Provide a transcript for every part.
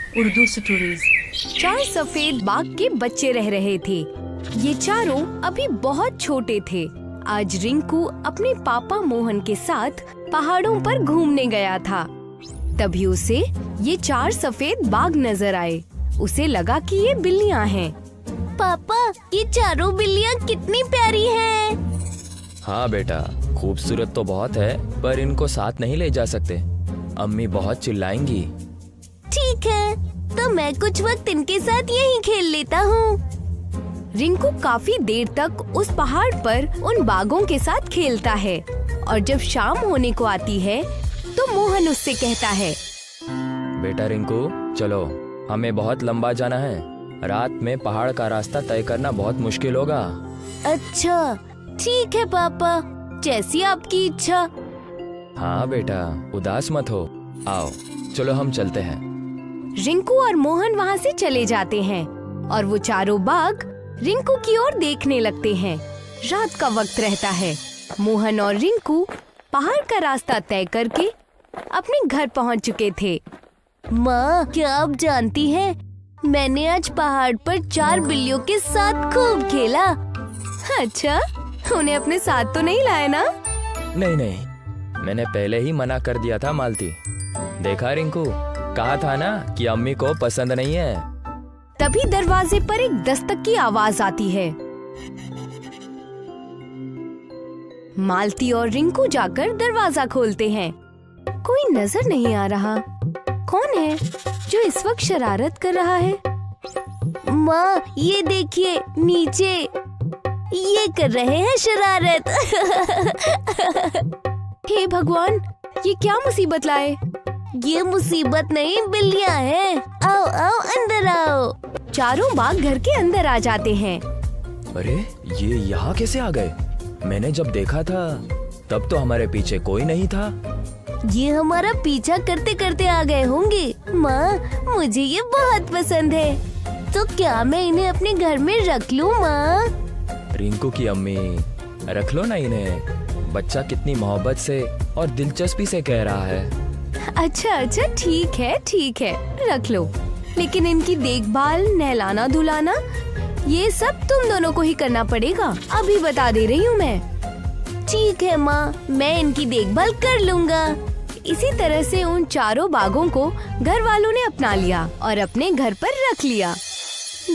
Urdu stories. 4 सफेद बाघ के बच्चे रह रहे थे। ये चारों अभी बहुत छोटे थे। आज रिंकू अपने पापा मोहन के साथ पहाड़ों पर घूमने गया था। तभी उसे ये 4 सफेद बाघ नजर आए। उसे लगा कि ये बिल्लियाँ हैं। पापा, ये चारों बिल्लियाँ कितनी प्यारी हैं। हाँ बेटा, खूबसूरत तो बहुत है, पर इनको साथ नहीं ले जा सकते। अम्मी बहुत चिल्लाएंगी। ठीक है, तो मैं कुछ वक्त इनके साथ यहीं खेल लेता हूँ। रिंकू काफी देर तक उस पहाड़ पर उन बाघों के साथ खेलता है और जब शाम होने को आती है तो मोहन उससे कहता है, बेटा रिंकू, चलो, हमें बहुत लंबा जाना है। रात में पहाड़ का रास्ता तय करना बहुत मुश्किल होगा। अच्छा, ठीक है पापा, जैसी आपकी इच्छा। हाँ बेटा, उदास मत हो। आओ, चलो हम चलते हैं। रिंकू और मोहन वहाँ से चले जाते हैं और वो चारों बाघ रिंकू की ओर देखने लगते हैं। रात का वक्त रहता है। मोहन और रिंकू पहाड़ का रास्ता तय करके अपने घर पहुँच चुके थे। माँ, क्या आप जानती हैं, मैंने आज पहाड़ पर 4 बिल्लियों के साथ खूब खेला। अच्छा, उन्हें अपने साथ तो नहीं लाए ना? नहीं नहीं, मैंने पहले ही मना कर दिया था मालती। देखा रिंकू, कहा था ना कि अम्मी को पसंद नहीं है। तभी दरवाजे पर एक दस्तक की आवाज आती है। मालती और रिंकू जाकर दरवाजा खोलते हैं। कोई नजर नहीं आ रहा। कौन है जो इस वक्त शरारत कर रहा है? माँ, ये देखिए नीचे, ये कर रहे हैं शरारत। हे भगवान, ये क्या मुसीबत लाए? ये मुसीबत नहीं, बिल्लियाँ हैं। आओ आओ, अंदर आओ। चारों बाघ घर के अंदर आ जाते हैं। अरे, ये यहाँ कैसे आ गए? मैंने जब देखा था तब तो हमारे पीछे कोई नहीं था। ये हमारा पीछा करते करते आ गए होंगे। माँ, मुझे ये बहुत पसंद है। तो क्या मैं इन्हें अपने घर में रख लूँ माँ? रिंकू की अम्मी, रख लो ना इन्हें। बच्चा कितनी मोहब्बत से और दिलचस्पी से कह रहा है। अच्छा, ठीक है, रख लो। लेकिन इनकी देखभाल, नहलाना धुलाना, ये सब तुम दोनों को ही करना पड़ेगा। अभी बता दे रही हूँ मैं। ठीक है माँ, मैं इनकी देखभाल कर लूँगा। इसी तरह से उन चारों बाघों को घर वालों ने अपना लिया और अपने घर पर रख लिया।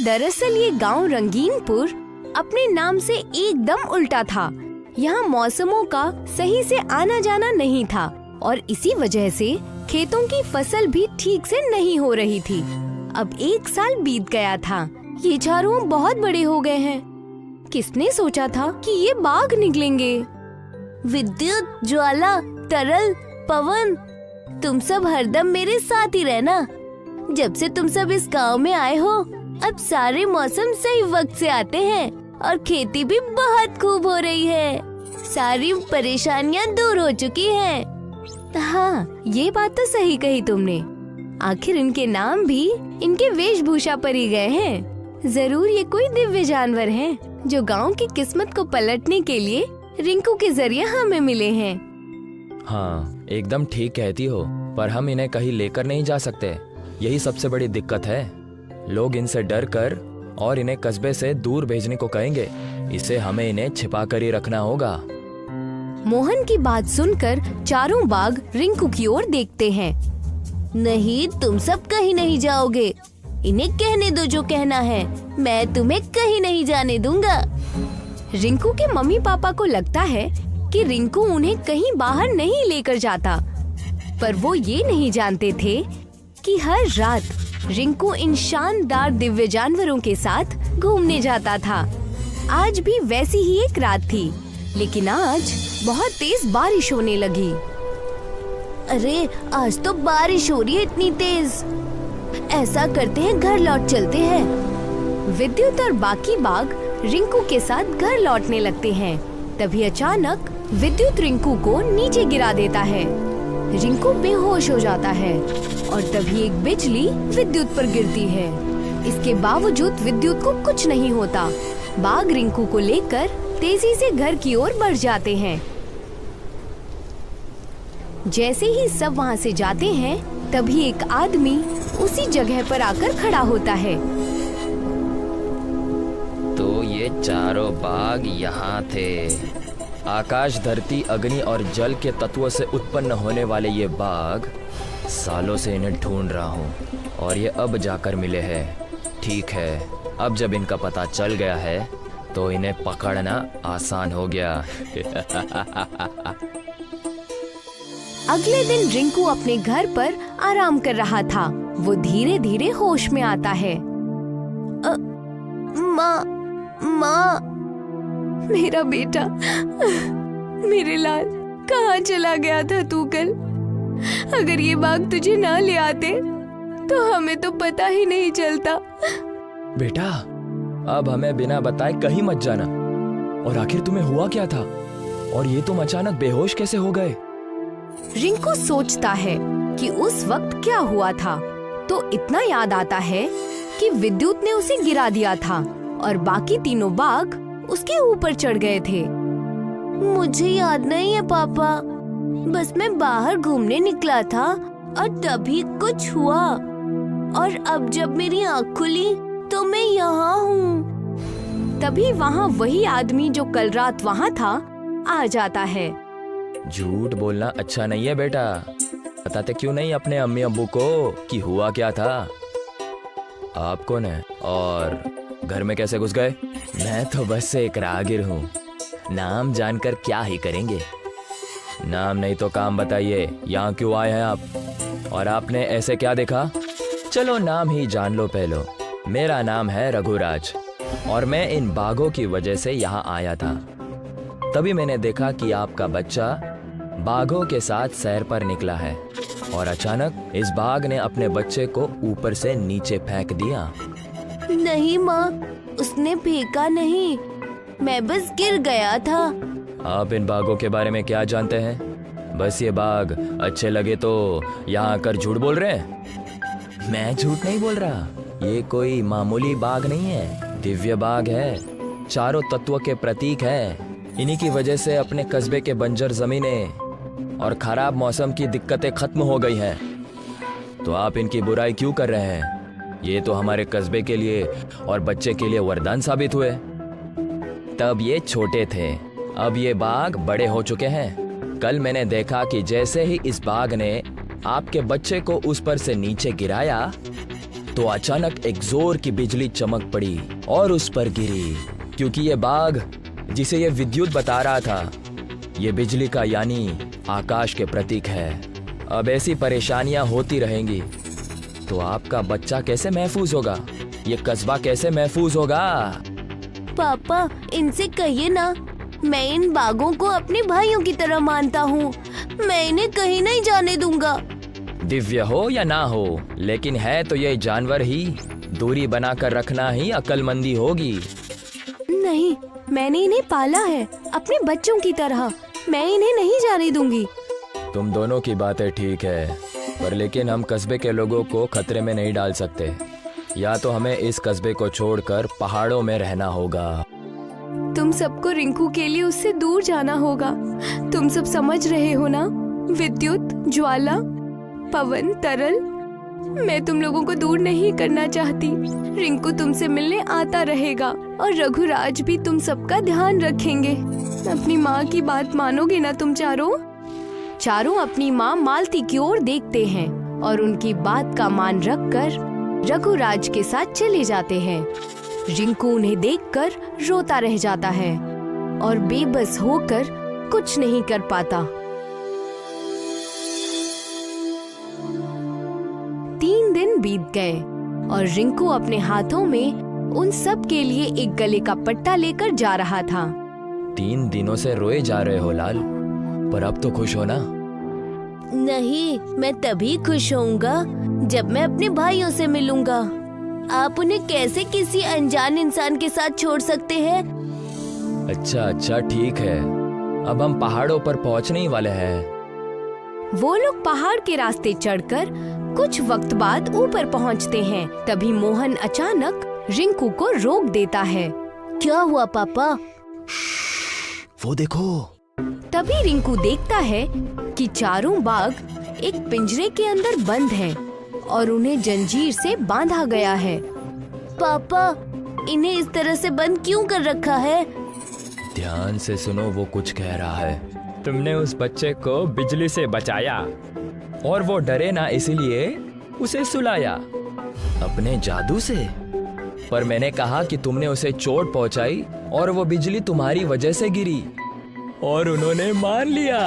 दरअसल ये गांव रंगीनपुर अपने नाम से एकदम उल्टा था। यहाँ मौसमों का सही से आना जाना नहीं था और इसी वजह से खेतों की फसल भी ठीक से नहीं हो रही थी। अब 1 साल बीत गया था। ये चारों बहुत बड़े हो गए हैं। किसने सोचा था कि ये बाघ निकलेंगे? विद्युत, ज्वाला, तरल, पवन, तुम सब हरदम मेरे साथ ही रहना। जब से तुम सब इस गांव में आए हो, अब सारे मौसम सही वक्त से आते हैं और खेती भी बहुत खूब हो रही है। सारी परेशानियां दूर हो चुकी हैं। हाँ, ये बात तो सही कही तुमने। आखिर इनके नाम भी इनके वेशभूषा पर ही गए हैं। जरूर ये कोई दिव्य जानवर हैं जो गांव की किस्मत को पलटने के लिए रिंकू के जरिए हमें मिले हैं। हाँ, एकदम ठीक कहती हो, पर हम इन्हें कहीं लेकर नहीं जा सकते। यही सबसे बड़ी दिक्कत है। लोग इनसे डर कर और इन्हें कस्बे से दूर भेजने को कहेंगे। इसे हमें इन्हें छिपा कर ही रखना होगा। मोहन की बात सुनकर चारों बाघ रिंकू की ओर देखते हैं। नहीं, तुम सब कहीं नहीं जाओगे। इन्हें कहने दो जो कहना है, मैं तुम्हें कहीं नहीं जाने दूंगा। रिंकू के मम्मी पापा को लगता है कि रिंकू उन्हें कहीं बाहर नहीं लेकर जाता, पर वो ये नहीं जानते थे कि हर रात रिंकू इन शानदार दिव्य जानवरों के साथ घूमने जाता था। आज भी वैसी ही एक रात थी, लेकिन आज बहुत तेज बारिश होने लगी। अरे, आज तो बारिश हो रही है इतनी तेज। ऐसा करते हैं, घर लौट चलते हैं। विद्युत और बाकी बाघ रिंकू के साथ घर लौटने लगते हैं। तभी अचानक विद्युत रिंकू को नीचे गिरा देता है। रिंकू बेहोश हो जाता है और तभी एक बिजली विद्युत पर गिरती है। इसके बावजूद विद्युत को कुछ नहीं होता। बाघ रिंकू को लेकर तेजी से घर की ओर बढ़ जाते हैं। जैसे ही सब वहाँ से जाते हैं तभी एक आदमी उसी जगह पर आकर खड़ा होता है। तो ये चारों बाग यहाँ थे। आकाश, धरती, अग्नि और जल के तत्वों से उत्पन्न होने वाले ये बाग, सालों से इन्हें ढूंढ रहा हूँ और ये अब जाकर मिले हैं। ठीक है, अब जब इनका पता चल गया है तो इन्हें पकड़ना आसान हो गया। अगले दिन रिंकू अपने घर पर आराम कर रहा था। वो धीरे धीरे होश में आता है। माँ, माँ, मेरा बेटा, मेरे लाल, कहाँ चला गया था तू कल? अगर ये बाग तुझे ना ले आते तो हमें तो पता ही नहीं चलता। बेटा, अब हमें बिना बताए कहीं मत जाना। और आखिर तुम्हें हुआ क्या था? और ये तुम अचानक बेहोश कैसे हो गए? रिंकू सोचता है कि उस वक्त क्या हुआ था, तो इतना याद आता है कि विद्युत ने उसे गिरा दिया था और बाकी तीनों बाघ उसके ऊपर चढ़ गए थे। मुझे याद नहीं है पापा, बस मैं बाहर घूमने निकला था और तभी कुछ हुआ, और अब जब मेरी आँख खुली तो मैं यहाँ हूँ। तभी वहाँ वही आदमी जो कल रात वहाँ था आ जाता है। झूठ बोलना अच्छा नहीं है बेटा। बताते क्यों नहीं अपने अम्मी अब्बू को कि हुआ क्या था? आप कौन है और घर में कैसे घुस गए? मैं तो बस एक राहगीर हूँ। नाम जानकर क्या ही करेंगे? नाम नहीं तो काम बताइए, यहाँ क्यों आए हैं आप? और आपने ऐसे क्या देखा? चलो नाम ही जान लो पहले। मेरा नाम है रघुराज और मैं इन बाघों की वजह से यहाँ आया था। तभी मैंने देखा कि आपका बच्चा बाघों के साथ सैर पर निकला है और अचानक इस बाघ ने अपने बच्चे को ऊपर से नीचे फेंक दिया। नहीं माँ, उसने फेंका नहीं, मैं बस गिर गया था। आप इन बाघों के बारे में क्या जानते हैं? बस ये बाघ अच्छे लगे तो यहाँ आकर झूठ बोल रहे हैं। मैं झूठ नहीं बोल रहा, ये कोई मामूली बाघ नहीं है, दिव्य बाघ है, चारों तत्वों के प्रतीक है। इन्हीं की वजह से अपने कस्बे के बंजर जमीनें और खराब मौसम की दिक्कतें खत्म हो गई हैं। तो आप इनकी बुराई क्यों कर रहे हैं? ये तो हमारे कस्बे के लिए और बच्चे के लिए वरदान साबित हुए। तब ये छोटे थे, अब ये बाघ बड़े हो चुके हैं। कल मैंने देखा कि जैसे ही इस बाघ ने आपके बच्चे को उस पर से नीचे गिराया तो अचानक एक जोर की बिजली चमक पड़ी और उस पर गिरी, क्योंकि ये बाघ जिसे ये विद्युत बता रहा था, ये बिजली का यानी आकाश के प्रतीक है। अब ऐसी परेशानियां होती रहेंगी तो आपका बच्चा कैसे महफूज होगा? ये कस्बा कैसे महफूज होगा? पापा, इनसे कहिए ना, मैं इन बाघों को अपने भाइयों की तरह मानता हूँ। मैं इन्हें कहीं नहीं जाने दूंगा। दिव्य हो या ना हो, लेकिन है तो ये जानवर ही। दूरी बनाकर रखना ही अक्लमंदी होगी। नहीं, मैंने इन्हें पाला है अपने बच्चों की तरह, मैं इन्हें नहीं जाने दूंगी। तुम दोनों की बातें ठीक है, पर लेकिन हम कस्बे के लोगों को खतरे में नहीं डाल सकते। या तो हमें इस कस्बे को छोड़कर पहाड़ों में रहना होगा। तुम सबको रिंकू के लिए उससे दूर जाना होगा। तुम सब समझ रहे हो ना? विद्युत, ज्वाला, पवन, तरल, मैं तुम लोगों को दूर नहीं करना चाहती। रिंकू तुमसे मिलने आता रहेगा और रघुराज भी तुम सबका ध्यान रखेंगे। अपनी माँ की बात मानोगे ना तुम चारों? चारों अपनी माँ मालती की ओर देखते हैं और उनकी बात का मान रखकर रघुराज के साथ चले जाते हैं। रिंकू उन्हें देखकर रोता रह जाता है और बेबस होकर कुछ नहीं कर पाता। 3 दिन बीत गए और रिंकू अपने हाथों में उन सब के लिए एक गले का पट्टा लेकर जा रहा था। 3 दिनों से रोए जा रहे हो लाल, पर अब तो खुश हो ना? नहीं, मैं तभी खुश होऊंगा जब मैं अपने भाइयों से मिलूंगा। आप उन्हें कैसे किसी अनजान इंसान के साथ छोड़ सकते हैं? अच्छा ठीक है, अब हम पहाड़ों पर पहुंचने ही वाले हैं। वो लोग पहाड़ के रास्ते चढ़कर कुछ वक्त बाद ऊपर पहुंचते हैं। तभी मोहन अचानक रिंकू को रोक देता है। क्या हुआ पापा? वो देखो। तभी रिंकू देखता है कि चारों बाघ एक पिंजरे के अंदर बंद हैं और उन्हें जंजीर से बांधा गया है। पापा, इन्हें इस तरह से बंद क्यों कर रखा है? ध्यान से सुनो, वो कुछ कह रहा है। तुमने उस बच्चे को बिजली से बचाया और वो डरे ना, इसीलिए उसे सुलाया अपने जादू से। पर मैंने कहा कि तुमने उसे चोट पहुंचाई और वो बिजली तुम्हारी वजह से गिरी और उन्होंने मान लिया।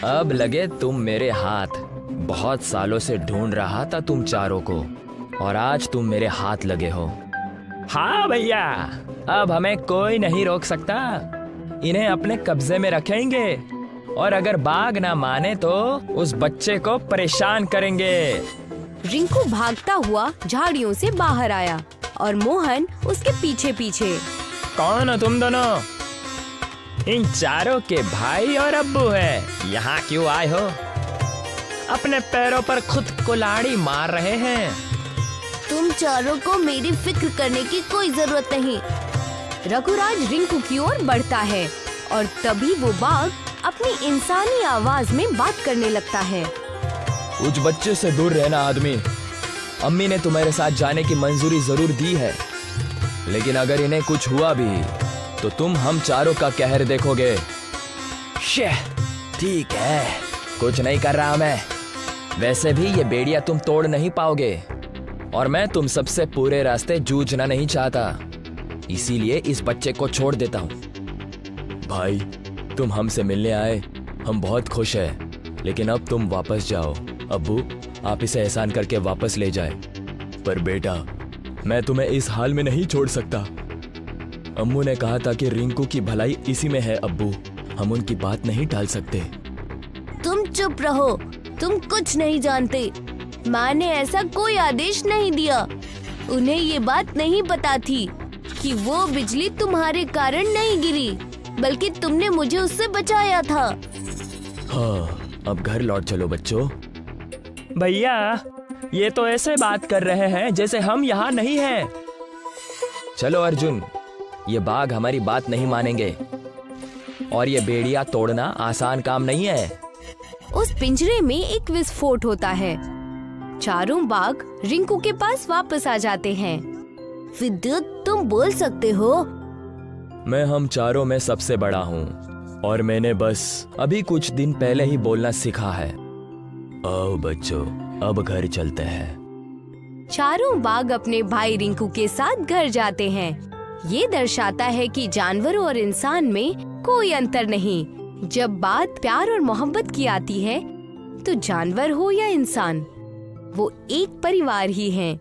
अब लगे तुम मेरे हाथ। बहुत सालों से ढूंढ रहा था तुम चारों को और आज तुम मेरे हाथ लगे हो। हाँ भैया, अब हमें कोई नहीं रोक सकता। इन्हें अपने कब्जे में रखेंगे और अगर बाघ ना माने तो उस बच्चे को परेशान करेंगे। रिंकू भागता हुआ झाड़ियों से बाहर आया और मोहन उसके पीछे पीछे। कौन हो तुम दोनों? इन चारों के भाई और अब्बू है। यहाँ क्यों आए हो? अपने पैरों पर खुद कुल्हाड़ी मार रहे हैं। तुम चारों को मेरी फिक्र करने की कोई जरूरत नहीं। रघुराज रिंकू की ओर बढ़ता है और तभी वो बाघ अपनी इंसानी आवाज में बात करने लगता है। उस बच्चे से दूर रहना आदमी। अम्मी ने तुम्हारे साथ जाने की मंजूरी जरूर दी है, लेकिन अगर इन्हें कुछ हुआ भी तो तुम हम चारों का कहर देखोगे। ठीक है, कुछ नहीं कर रहा मैं। वैसे भी ये बेड़िया तुम तोड़ नहीं पाओगे और मैं तुम सबसे पूरे रास्ते जूझना नहीं चाहता, इसीलिए इस बच्चे को छोड़ देता हूँ। भाई, तुम हमसे मिलने आए, हम बहुत खुश हैं, लेकिन अब तुम वापस जाओ। अब्बू, आप इसे एहसान करके वापस ले जाए। पर बेटा, मैं तुम्हें इस हाल में नहीं छोड़ सकता। अम्मू ने कहा था कि रिंकू की भलाई इसी में है। अब्बू, हम उनकी बात नहीं टाल सकते। तुम चुप रहो, तुम कुछ नहीं जानते। माँ ने ऐसा कोई आदेश नहीं दिया। उन्हें ये बात नहीं पता थी कि वो बिजली तुम्हारे कारण नहीं गिरी, बल्कि तुमने मुझे उससे बचाया था। हाँ, अब घर लौट चलो बच्चों। भैया, ये तो ऐसे बात कर रहे हैं जैसे हम यहाँ नहीं हैं। चलो अर्जुन, ये बाघ हमारी बात नहीं मानेंगे और ये बेड़िया तोड़ना आसान काम नहीं है। उस पिंजरे में एक विस्फोट होता है। चारों बाघ रिंकू के पास वापस आ जाते हैं। विद्युत, तुम बोल सकते हो? मैं हम चारों में सबसे बड़ा हूँ और मैंने बस अभी कुछ दिन पहले ही बोलना सीखा है। आओ बच्चों, अब घर चलते हैं। चारों बाघ अपने भाई रिंकू के साथ घर जाते हैं। ये दर्शाता है कि जानवरों और इंसान में कोई अंतर नहीं। जब बात प्यार और मोहब्बत की आती है तो जानवर हो या इंसान, वो एक परिवार ही हैं।